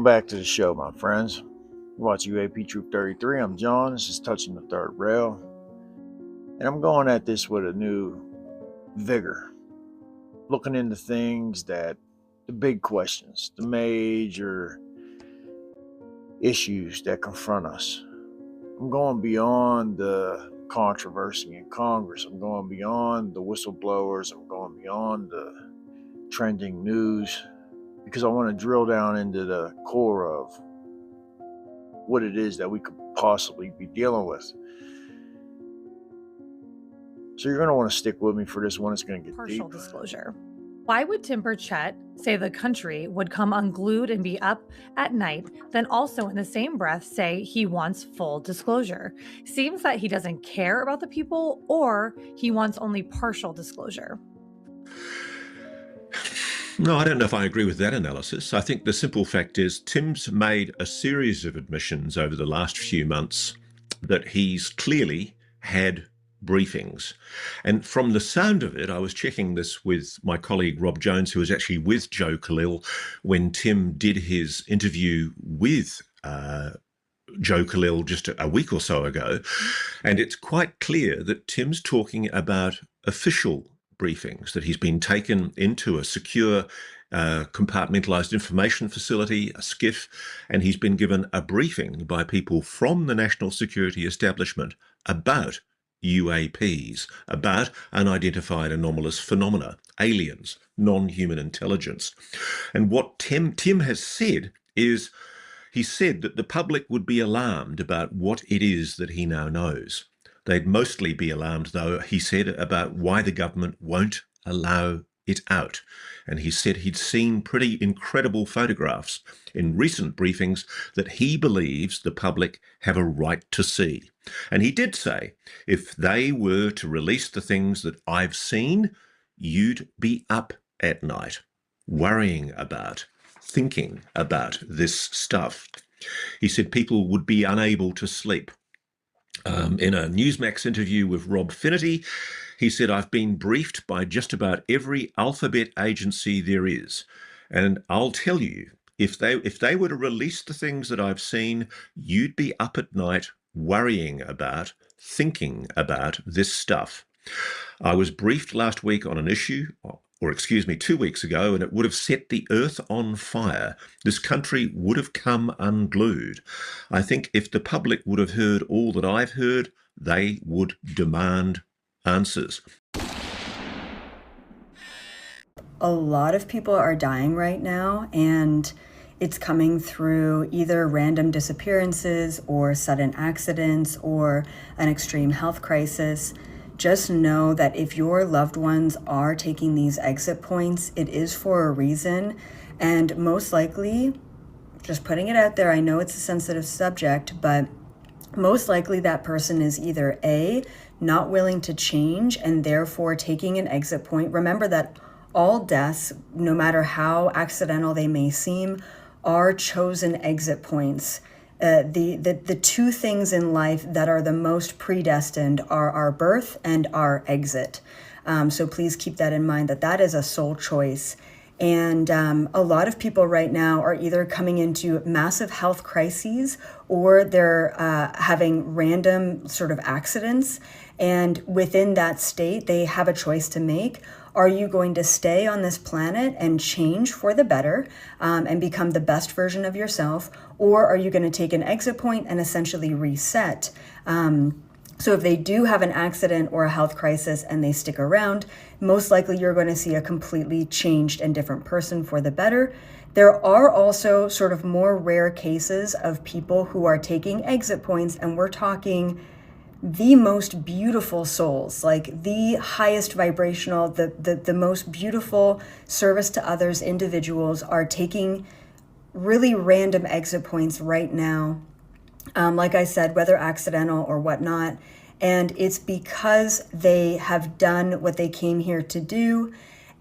back to the show, my friends. You watch UAP Troop 33. I'm John. This is Touching the Third Rail. And I'm going at this with a new vigor. Looking into things the big questions, the major issues that confront us. I'm going beyond the controversy in Congress. I'm going beyond the whistleblowers. I'm going beyond the trending news, because I want to drill down into the core of what it is that we could possibly be dealing with. So you're going to want to stick with me for this one. It's going to get Partial deep. disclosure. Why would Tim Burchett say the country would come unglued and be up at night, then also in the same breath say he wants full disclosure? Seems that he doesn't care about the people, or he wants only partial disclosure. No, I don't know if I agree with that analysis. I think the simple fact is Tim's made a series of admissions over the last few months that he's clearly had briefings. And from the sound of it, I was checking this with my colleague Rob Jones, who was actually with Joe Khalil when Tim did his interview with Joe Khalil just a week or so ago. And it's quite clear that Tim's talking about official briefings, that he's been taken into a secure compartmentalized information facility, a SCIF, and he's been given a briefing by people from the national security establishment about UAPs, about unidentified anomalous phenomena, aliens, non-human intelligence. And what Tim has said is, he said that the public would be alarmed about what it is that he now knows. They'd mostly be alarmed, though, he said, about why the government won't allow it out. And he said he'd seen pretty incredible photographs in recent briefings that he believes the public have a right to see. And he did say, if they were to release the things that I've seen, you'd be up at night, worrying about, thinking about this stuff. He said people would be unable to sleep. In a Newsmax interview with Rob Finnerty, he said, I've been briefed by just about every alphabet agency there is. And I'll tell you, if they were to release the things that I've seen, you'd be up at night worrying about, thinking about this stuff. I was briefed last week on an issue, 2 weeks ago, and it would have set the earth on fire. This country would have come unglued. I think if the public would have heard all that I've heard, they would demand answers. A lot of people are dying right now, and it's coming through either random disappearances or sudden accidents or an extreme health crisis. Just know that if your loved ones are taking these exit points, it is for a reason. And most likely, just putting it out there, I know it's a sensitive subject, but most likely that person is either A, not willing to change and therefore taking an exit point. Remember that all deaths, no matter how accidental they may seem, are chosen exit points. The two things in life that are the most predestined are our birth and our exit. So please keep that in mind, that is a soul choice. And a lot of people right now are either coming into massive health crises or they're having random sort of accidents. And within that state, they have a choice to make. Are you going to stay on this planet and change for the better and become the best version of yourself? Or are you going to take an exit point and essentially reset? So if they do have an accident or a health crisis and they stick around, most likely you're going to see a completely changed and different person for the better. There are also sort of more rare cases of people who are taking exit points, and we're talking the most beautiful souls, like the highest vibrational, the most beautiful service to others individuals are taking really random exit points right now. Like I said, whether accidental or whatnot. And it's because they have done what they came here to do.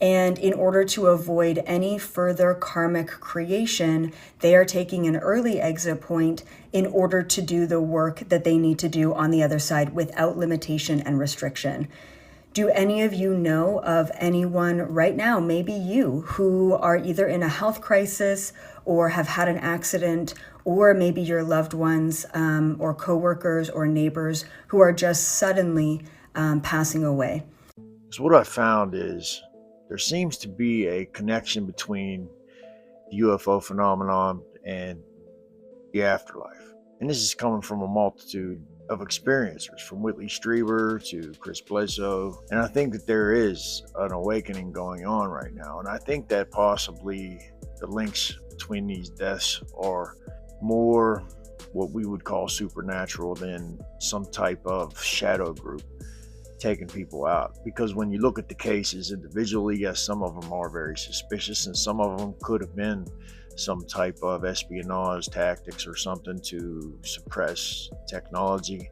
And in order to avoid any further karmic creation, they are taking an early exit point in order to do the work that they need to do on the other side without limitation and restriction. Do any of you know of anyone right now, maybe you, who are either in a health crisis or have had an accident, or maybe your loved ones or coworkers or neighbors who are just suddenly passing away? So what I found is there seems to be a connection between the UFO phenomenon and the afterlife. And this is coming from a multitude of experiencers, from Whitley Strieber to Chris Bledsoe. And I think that there is an awakening going on right now. And I think that possibly the links between these deaths are more what we would call supernatural than some type of shadow group taking people out. Because when you look at the cases individually, yes, some of them are very suspicious, and some of them could have been some type of espionage tactics or something to suppress technology.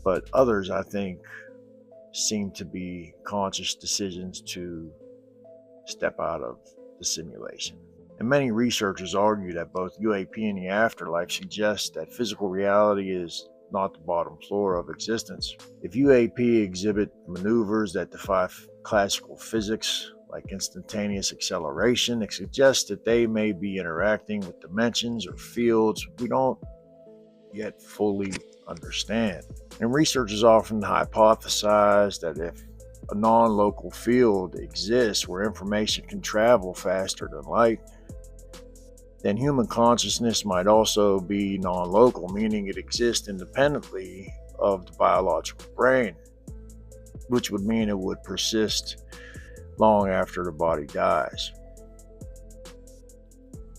But others, I think, seem to be conscious decisions to step out of the simulation. And many researchers argue that both UAP and the afterlife suggest that physical reality is not the bottom floor of existence. If UAP exhibit maneuvers that defy classical physics, like instantaneous acceleration, it suggests that they may be interacting with dimensions or fields we don't yet fully understand. And researchers often hypothesize that if a non-local field exists where information can travel faster than light, then human consciousness might also be non-local, meaning it exists independently of the biological brain, which would mean it would persist long after the body dies.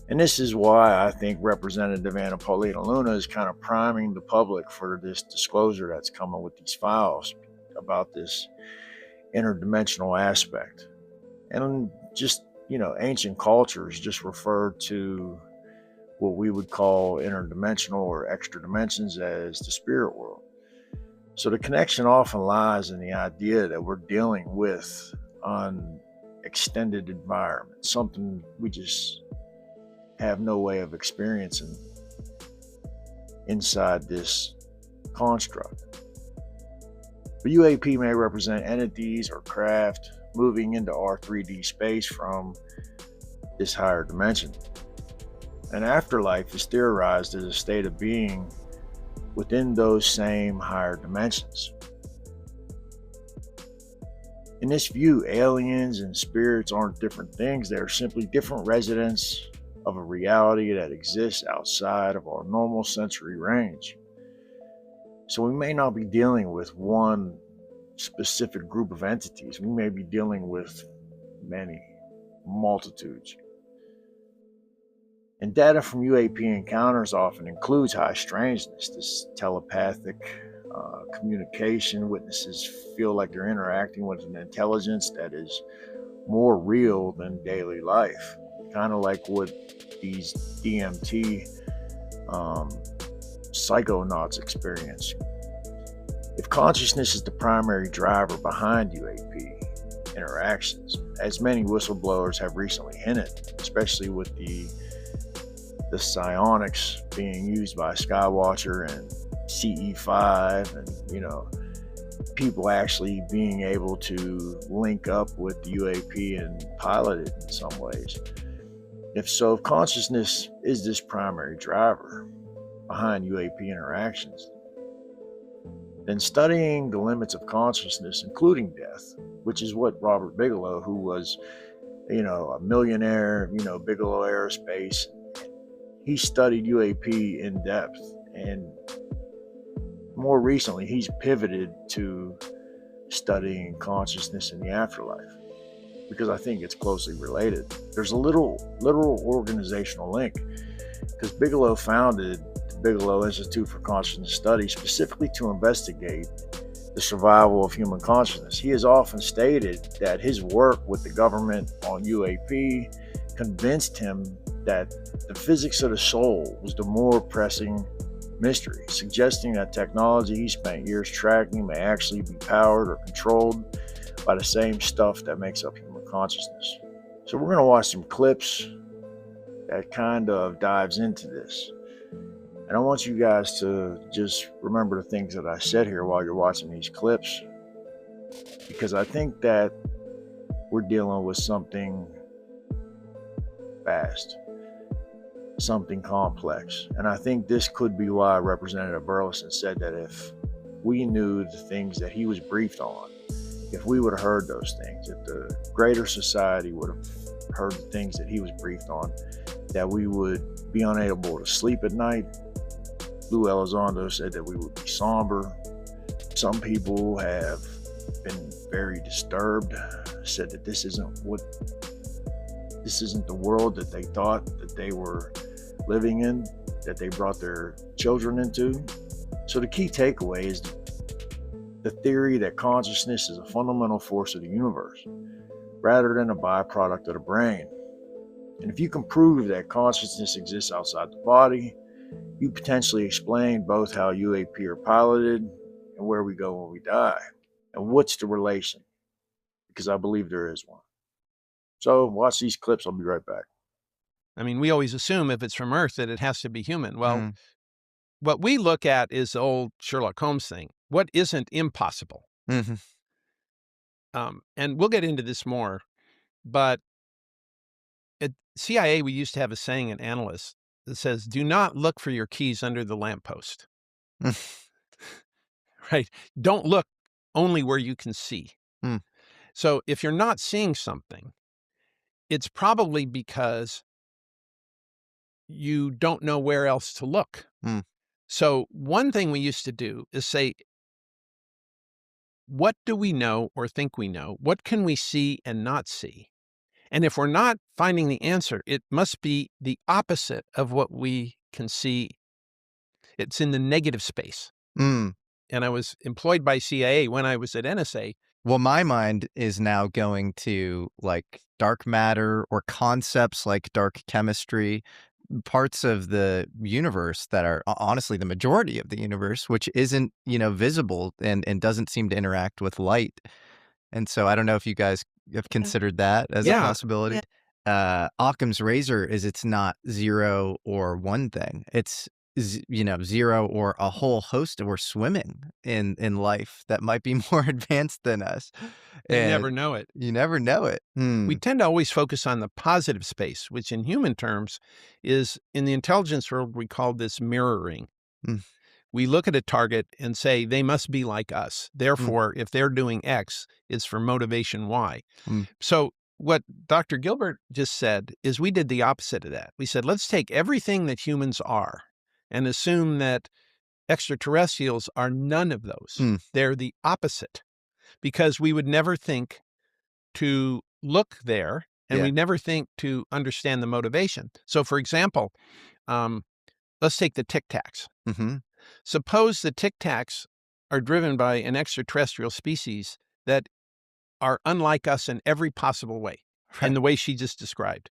And this is why I think Representative Anna Paulina Luna is kind of priming the public for this disclosure that's coming with these files about this interdimensional aspect. And just, ancient cultures just referred to what we would call interdimensional or extra dimensions as the spirit world. So the connection often lies in the idea that we're dealing with an extended environment, something we just have no way of experiencing inside this construct. But UAP may represent entities or craft moving into our 3D space from this higher dimension. An afterlife is theorized as a state of being within those same higher dimensions. In this view, aliens and spirits aren't different things. They are simply different residents of a reality that exists outside of our normal sensory range. So we may not be dealing with one specific group of entities. We may be dealing with many, multitudes. And data from UAP encounters often includes high strangeness, this telepathic communication. Witnesses feel like they're interacting with an intelligence that is more real than daily life, kind of like what these DMT psychonauts experience. If consciousness is the primary driver behind UAP interactions, as many whistleblowers have recently hinted, especially with the psionics being used by Skywatcher and CE5, and people actually being able to link up with the UAP and pilot it in some ways. If consciousness is this primary driver behind UAP interactions, then studying the limits of consciousness, including death, which is what Robert Bigelow, who was, a millionaire, Bigelow Aerospace, he studied UAP in depth. And more recently, he's pivoted to studying consciousness in the afterlife, because I think it's closely related. There's a literal organizational link, because Bigelow founded the Bigelow Institute for Consciousness Study specifically to investigate the survival of human consciousness. He has often stated that his work with the government on UAP convinced him that the physics of the soul was the more pressing mystery, suggesting that technology he spent years tracking may actually be powered or controlled by the same stuff that makes up human consciousness. So we're going to watch some clips that kind of dives into this. And I want you guys to just remember the things that I said here while you're watching these clips. because I think that we're dealing with something vast, something complex. And I think this could be why Representative Burleson said that if we knew the things that he was briefed on, if we would have heard those things, if the greater society would have heard the things that he was briefed on, that we would be unable to sleep at night. Lou Elizondo said that we would be somber. Some people have been very disturbed, said that this isn't the world that they thought that they were living in, that they brought their children into. So the key takeaway is the theory that consciousness is a fundamental force of the universe, rather than a byproduct of the brain. And if you can prove that consciousness exists outside the body, you potentially explain both how UAP are piloted and where we go when we die. And what's the relation? Because I believe there is one. So watch these clips. I'll be right back. I mean, we always assume if it's from Earth that it has to be human. Well, what we look at is the old Sherlock Holmes thing. What isn't impossible? Mm-hmm. And we'll get into this more, but at CIA, we used to have a saying in analysts that says, do not look for your keys under the lamppost. Right? Don't look only where you can see. So if you're not seeing something, it's probably because you don't know where else to look. So one thing we used to do is say, what do we know or think we know? What can we see and not see? And if we're not finding the answer, it must be the opposite of what we can see. It's in the negative space. And I was employed by CIA when I was at NSA. Well, my mind is now going to like dark matter or concepts like dark chemistry, parts of the universe that are honestly the majority of the universe, which isn't, visible and doesn't seem to interact with light. And so I don't know if you guys have considered that as a possibility. Occam's razor is it's not 0 or one thing. It's, 0 or a whole host. We're swimming in life that might be more advanced than us. You never know it. You never know it. We tend to always focus on the positive space, which in human terms is, in the intelligence world, we call this mirroring. We look at a target and say, they must be like us. Therefore, if they're doing X, it's for motivation Y. So what Dr. Gilbert just said is we did the opposite of that. We said, let's take everything that humans are and assume that extraterrestrials are none of those. They're the opposite, because we would never think to look there, and we never think to understand the motivation. So, for example, let's take the Tic Tacs. Suppose the Tic Tacs are driven by an extraterrestrial species that are unlike us in every possible way, in the way she just described.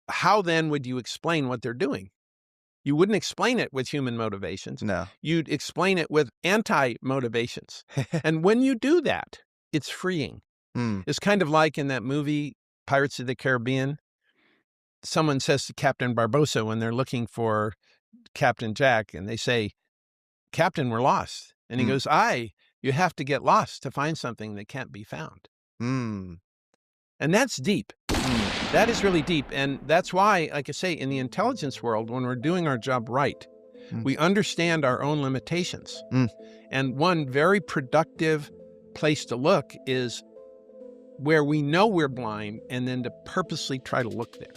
How then would you explain what they're doing? You wouldn't explain it with human motivations. No. You'd explain it with anti-motivations. And when you do that, it's freeing. It's kind of like in that movie, Pirates of the Caribbean. Someone says to Captain Barbossa when they're looking for Captain Jack, and they say, Captain, we're lost. And he goes, aye, you have to get lost to find something that can't be found. And that's deep. That is really deep. And that's why, like I say, in the intelligence world, when we're doing our job right, we understand our own limitations. And one very productive place to look is where we know we're blind, and then to purposely try to look there.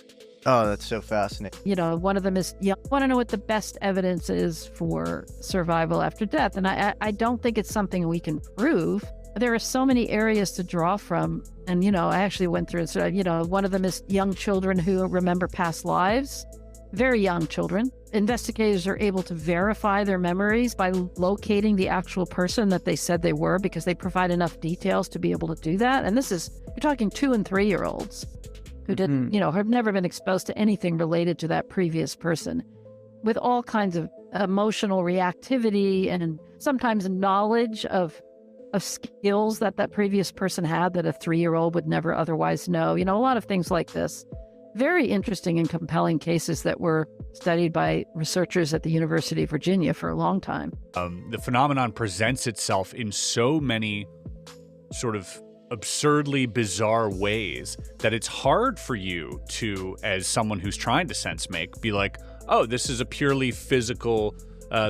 Oh, that's so fascinating. One of them is, want to know what the best evidence is for survival after death. And I don't think it's something we can prove. There are so many areas to draw from. And, I actually went through it. One of them is young children who remember past lives, very young children. Investigators are able to verify their memories by locating the actual person that they said they were, because they provide enough details to be able to do that. And you're talking 2- and 3-year-olds who didn't, have never been exposed to anything related to that previous person, with all kinds of emotional reactivity and sometimes knowledge of skills that previous person had that a 3-year-old would never otherwise know. A lot of things like this. Very interesting and compelling cases that were studied by researchers at the University of Virginia for a long time. The phenomenon presents itself in so many sort of absurdly bizarre ways that it's hard for you to, as someone who's trying to sense make, be like, oh, this is a purely physical,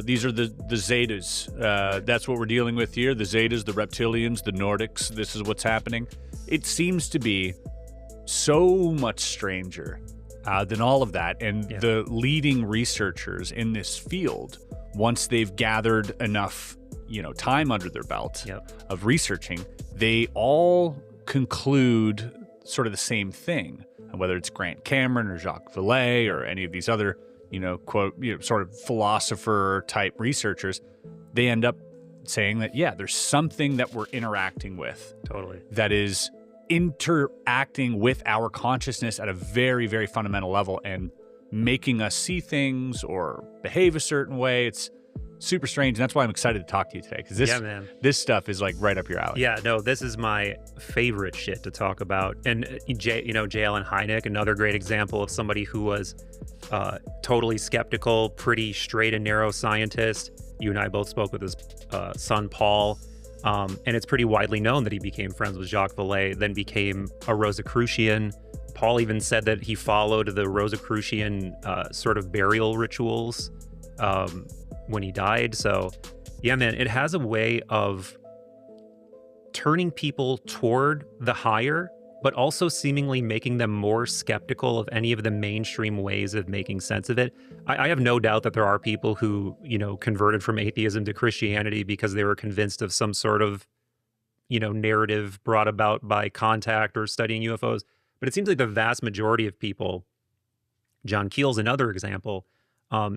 these are the Zetas. That's what we're dealing with here. The Zetas, the reptilians, the Nordics, this is what's happening. It seems to be so much stranger than all of that. And the leading researchers in this field, once they've gathered enough, time under their belt of researching, they all conclude sort of the same thing. Whether it's Grant Cameron or Jacques Vallée or any of these other, quote, sort of philosopher type researchers, they end up saying that, there's something that we're interacting with. Totally. That is interacting with our consciousness at a very, very fundamental level and making us see things or behave a certain way. It's super strange. And that's why I'm excited to talk to you today, because this stuff is like right up your alley. Yeah, no, this is my favorite shit to talk about. And J. Allen Hynek, another great example of somebody who was totally skeptical, pretty straight and narrow scientist. You and I both spoke with his son, Paul. And it's pretty widely known that he became friends with Jacques Vallée, then became a Rosicrucian. Paul even said that he followed the Rosicrucian sort of burial rituals when he died. So, yeah, man, it has a way of turning people toward the higher, but also seemingly making them more skeptical of any of the mainstream ways of making sense of it. I have no doubt that there are people who, converted from atheism to Christianity because they were convinced of some sort of, narrative brought about by contact or studying UFOs. But it seems like the vast majority of people, John Keel's another example,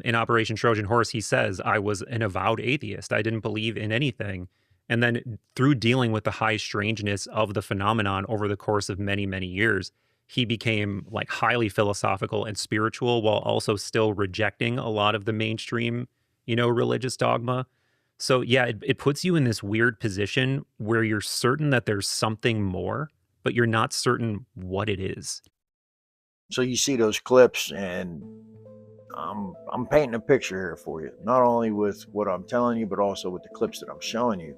in Operation Trojan Horse, he says, I was an avowed atheist. I didn't believe in anything. And then through dealing with the high strangeness of the phenomenon over the course of many, many years, he became like highly philosophical and spiritual while also still rejecting a lot of the mainstream, religious dogma. So yeah, it puts you in this weird position where you're certain that there's something more, but you're not certain what it is. So you see those clips, and I'm painting a picture here for you, not only with what I'm telling you, but also with the clips that I'm showing you.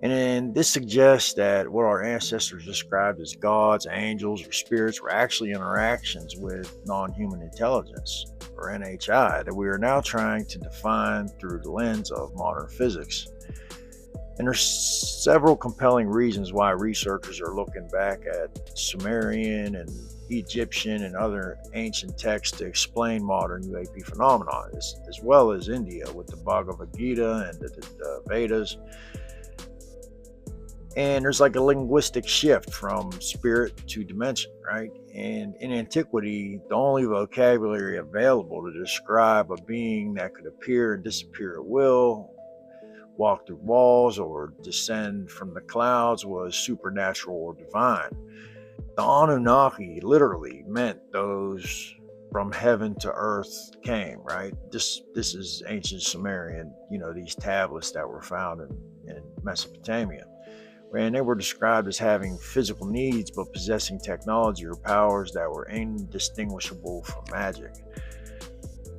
And this suggests that what our ancestors described as gods, angels, or spirits were actually interactions with non-human intelligence, or NHI, that we are now trying to define through the lens of modern physics. And there's several compelling reasons why researchers are looking back at Sumerian and Egyptian and other ancient texts to explain modern UAP phenomena, as well as India with the Bhagavad Gita and the Vedas. And there's like a linguistic shift from spirit to dimension, right? And in antiquity, the only vocabulary available to describe a being that could appear and disappear at will, walk through walls, or descend from the clouds was supernatural or divine. The Anunnaki literally meant those from heaven to earth came, right? This is ancient Sumerian, these tablets that were found in Mesopotamia. And they were described as having physical needs, but possessing technology or powers that were indistinguishable from magic.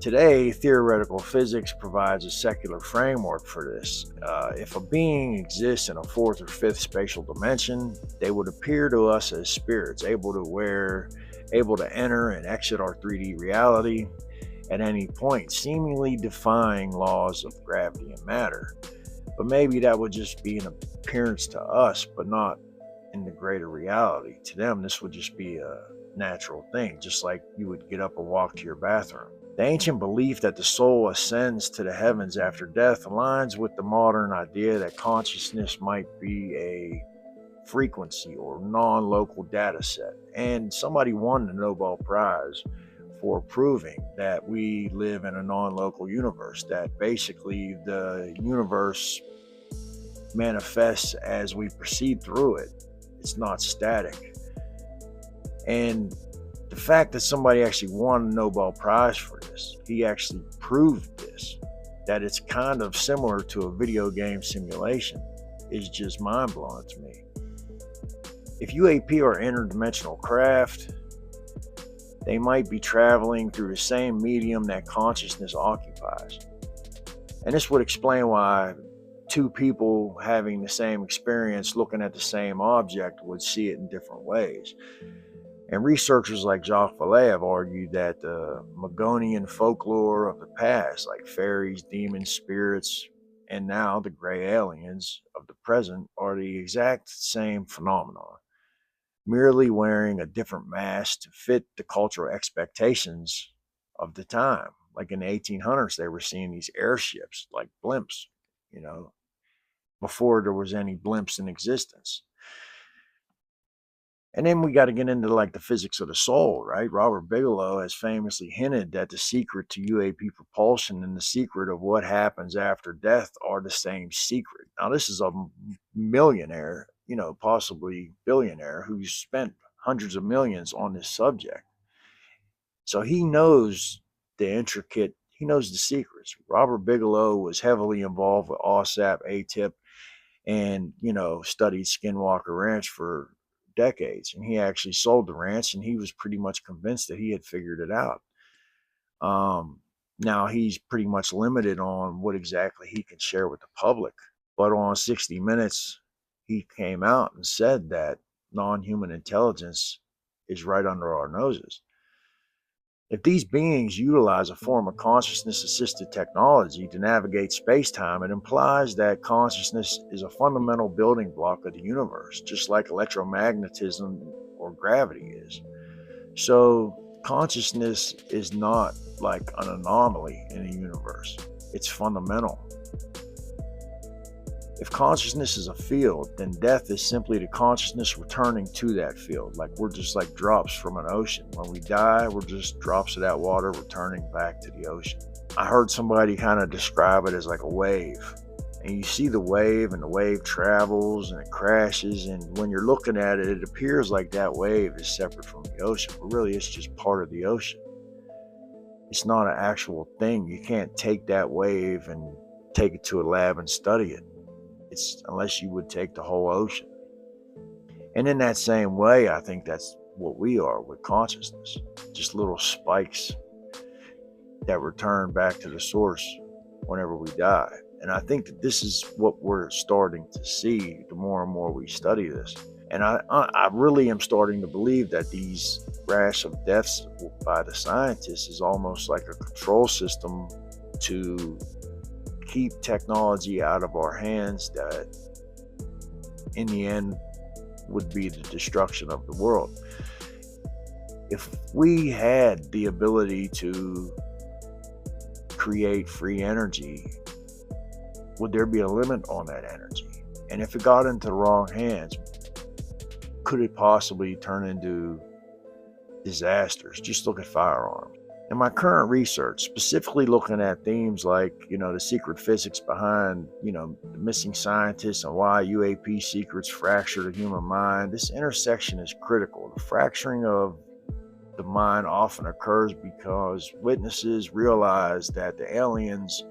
Today, theoretical physics provides a secular framework for this. If a being exists in a fourth or fifth spatial dimension, they would appear to us as spirits, able to enter and exit our 3D reality at any point, seemingly defying laws of gravity and matter. But maybe that would just be an appearance to us, but not in the greater reality. To them, this would just be a natural thing, just like you would get up and walk to your bathroom. The ancient belief that the soul ascends to the heavens after death aligns with the modern idea that consciousness might be a frequency or non-local data set. And somebody won the Nobel Prize for proving that we live in a non-local universe, that basically the universe manifests as we proceed through it. It's not static. And the fact that somebody actually won a Nobel Prize for this, he actually proved this, that it's kind of similar to a video game simulation, is just mind-blowing to me. If UAP are interdimensional craft, they might be traveling through the same medium that consciousness occupies. And this would explain why two people having the same experience looking at the same object would see it in different ways. And researchers like Jacques Vallée have argued that the Magonian folklore of the past, like fairies, demons, spirits, and now the gray aliens of the present, are the exact same phenomenon, merely wearing a different mask to fit the cultural expectations of the time. Like in the 1800s, they were seeing these airships like blimps, you know, before there was any blimps in existence. And then we got to get into like the physics of the soul, right? Robert Bigelow has famously hinted that the secret to UAP propulsion and the secret of what happens after death are the same secret. Now, this is a millionaire, you know, possibly billionaire, who's spent hundreds of millions on this subject. So he knows he knows the secrets. Robert Bigelow was heavily involved with OSAP, ATIP, and, you know, studied Skinwalker Ranch for decades. And he actually sold the ranch, and he was pretty much convinced that he had figured it out. Now he's pretty much limited on what exactly he can share with the public. But on 60 Minutes, he came out and said that non-human intelligence is right under our noses. If these beings utilize a form of consciousness-assisted technology to navigate space-time, it implies that consciousness is a fundamental building block of the universe, just like electromagnetism or gravity is. So consciousness is not like an anomaly in the universe. It's fundamental. If consciousness is a field, then death is simply the consciousness returning to that field. Like we're just like drops from an ocean. When we die, we're just drops of that water returning back to the ocean. I heard somebody kind of describe it as like a wave. And you see the wave, and the wave travels and it crashes. And when you're looking at it, it appears like that wave is separate from the ocean. But really, it's just part of the ocean. It's not an actual thing. You can't take that wave and take it to a lab and study it. Unless you would take the whole ocean. And in that same way, I think that's what we are with consciousness. Just little spikes that return back to the source whenever we die. And I think that this is what we're starting to see the more and more we study this. And I really am starting to believe that these rash of deaths by the scientists is almost like a control system to keep technology out of our hands that in the end would be the destruction of the world. If we had the ability to create free energy, would there be a limit on that energy? And if it got into the wrong hands, could it possibly turn into disasters? Just look at firearms. In my current research, specifically looking at themes like, you know, the secret physics behind, you know, the missing scientists and why UAP secrets fracture the human mind, this intersection is critical. The fracturing of the mind often occurs because witnesses realize that the aliens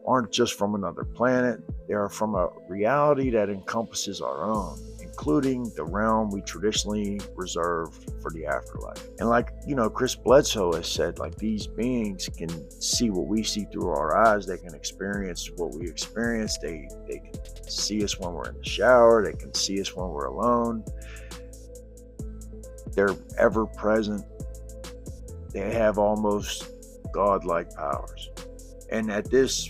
aren't just from another planet. They are from a reality that encompasses our own, including the realm we traditionally reserve for the afterlife. And like, you know, Chris Bledsoe has said, like, these beings can see what we see through our eyes. They can experience what we experience. They can see us when we're in the shower. They can see us when we're alone. They're ever present. They have almost godlike powers. And at this,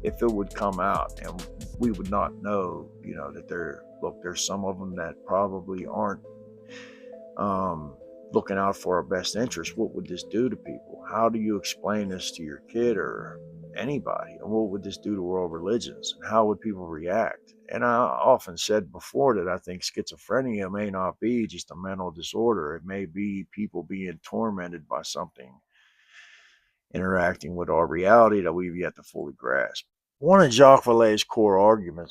if it would come out and we would not know, you know, that there's some of them that probably aren't looking out for our best interest. What would this do to people? How do you explain this to your kid or anybody? And what would this do to world religions? And how would people react? And I often said before that I think schizophrenia may not be just a mental disorder. It may be people being tormented by something interacting with our reality that we've yet to fully grasp. One of Jacques Vallée's core arguments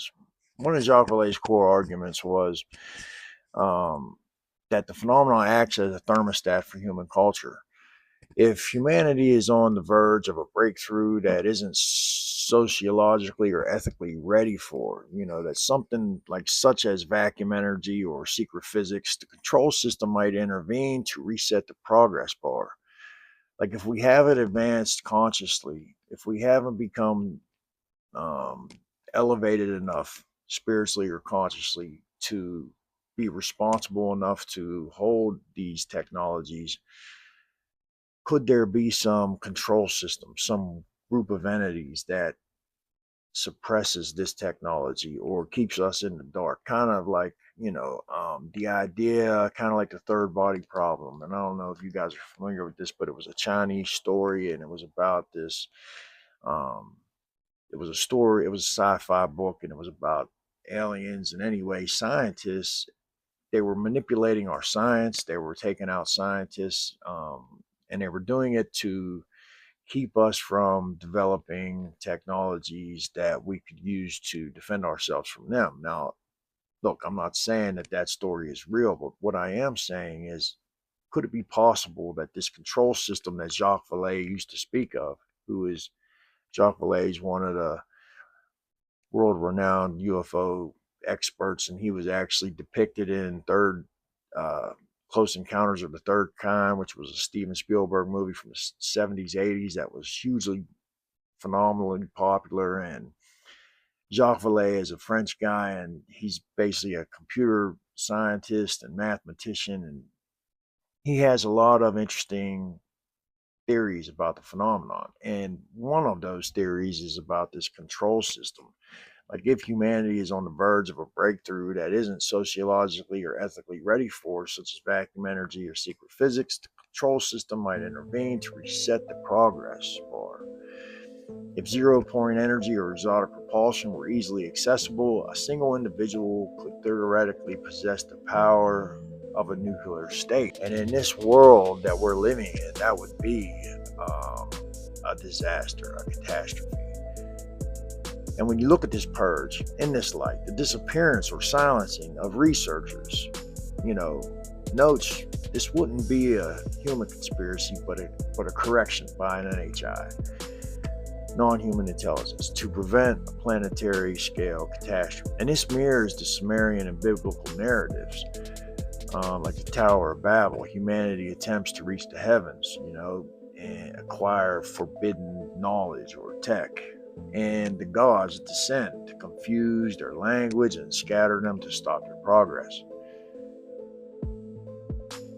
was that the phenomenon acts as a thermostat for human culture. If humanity is on the verge of a breakthrough that isn't sociologically or ethically ready for, you know, that something like such as vacuum energy or secret physics, the control system might intervene to reset the progress bar. Like if we haven't advanced consciously, if we haven't become elevated enough spiritually or consciously to be responsible enough to hold these technologies, could there be some control system, some group of entities that suppresses this technology or keeps us in the dark? Kind of like, the idea, kind of like the third body problem. And I don't know if you guys are familiar with this, but it was a Chinese story, and it was about this. Um, it was a story, it was a sci-fi book, and it was about aliens. And anyway, scientists, they were manipulating our science. They were taking out scientists, and they were doing it to keep us from developing technologies that we could use to defend ourselves from them. Now, look, I'm not saying that that story is real, but what I am saying is, could it be possible that this control system that Jacques Vallée used to speak of, who is Jacques Vallée is one of the world-renowned UFO experts, and he was actually depicted in uh, Close Encounters of the Third Kind, which was a Steven Spielberg movie from the 70s, 80s that was hugely phenomenally popular. And Jacques Vallée is a French guy, and he's basically a computer scientist and mathematician, and he has a lot of interesting theories about the phenomenon. And one of those theories is about this control system. Like, if humanity is on the verge of a breakthrough that isn't sociologically or ethically ready for, such as vacuum energy or secret physics, the control system might intervene to reset the progress bar. If zero-point energy or exotic propulsion were easily accessible, a single individual could theoretically possess the power of a nuclear state. And in this world that we're living in, that would be a disaster, a catastrophe. And when you look at this purge in this light, the disappearance or silencing of researchers, notes this wouldn't be a human conspiracy, but a correction by an NHI, non-human intelligence, to prevent a planetary scale catastrophe. And this mirrors the Sumerian and biblical narratives, like the Tower of Babel. Humanity attempts to reach the heavens, and acquire forbidden knowledge or tech. And the gods descend to confuse their language and scatter them to stop their progress.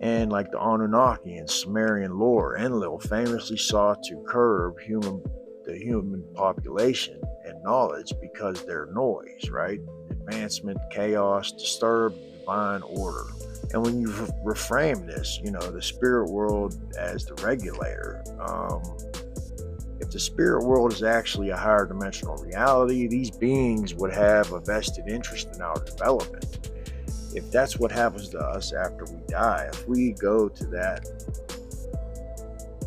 And like the Anunnaki in Sumerian lore, Enlil famously sought to curb the human population and knowledge because their noise, right? Advancement, chaos, disturb divine order. And when you reframe this, the spirit world as the regulator, if the spirit world is actually a higher dimensional reality, these beings would have a vested interest in our development. If that's what happens to us after we die, if we go to that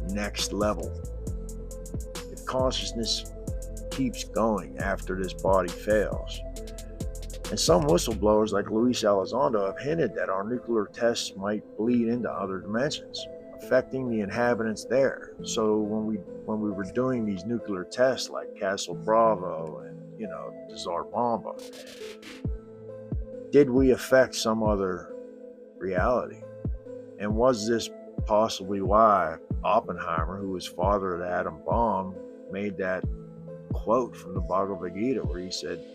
next level, if consciousness keeps going after this body fails. And some whistleblowers like Luis Elizondo have hinted that our nuclear tests might bleed into other dimensions, affecting the inhabitants there. So when we were doing these nuclear tests like Castle Bravo and the Tsar Bomba, did we affect some other reality? And was this possibly why Oppenheimer, who was father of the atom bomb, made that quote from the Bhagavad Gita where he said,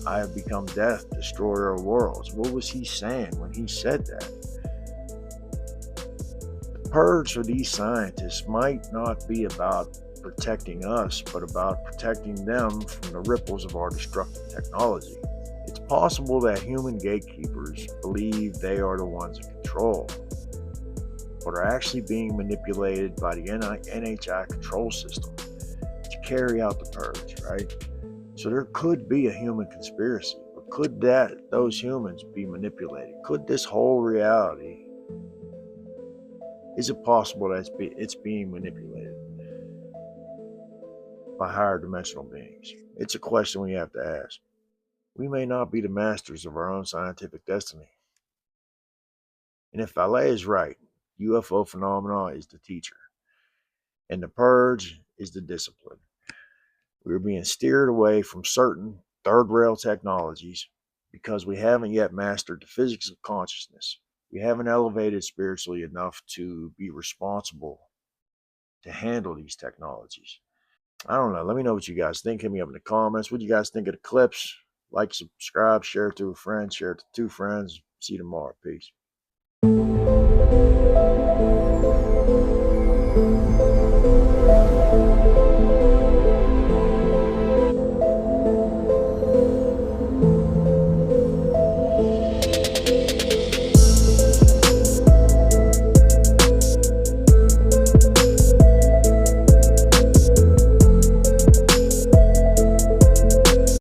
"I have become death, destroyer of worlds"? What was he saying when he said that? The purge for these scientists might not be about protecting us, but about protecting them from the ripples of our destructive technology. It's possible that human gatekeepers believe they are the ones in control, but are actually being manipulated by the NHI control system to carry out the purge, right? So there could be a human conspiracy, but could those humans be manipulated? Could this whole reality, is it possible that it's being manipulated by higher dimensional beings? It's a question we have to ask. We may not be the masters of our own scientific destiny. And if Vallée is right, UFO phenomena is the teacher, and the purge is the discipline. We are being steered away from certain third rail technologies because we haven't yet mastered the physics of consciousness. We haven't elevated spiritually enough to be responsible to handle these technologies. I don't know. Let me know what you guys think. Hit me up in the comments. What do you guys think of the clips? Like, subscribe, share it to a friend, share it to 2 friends. See you tomorrow. Peace.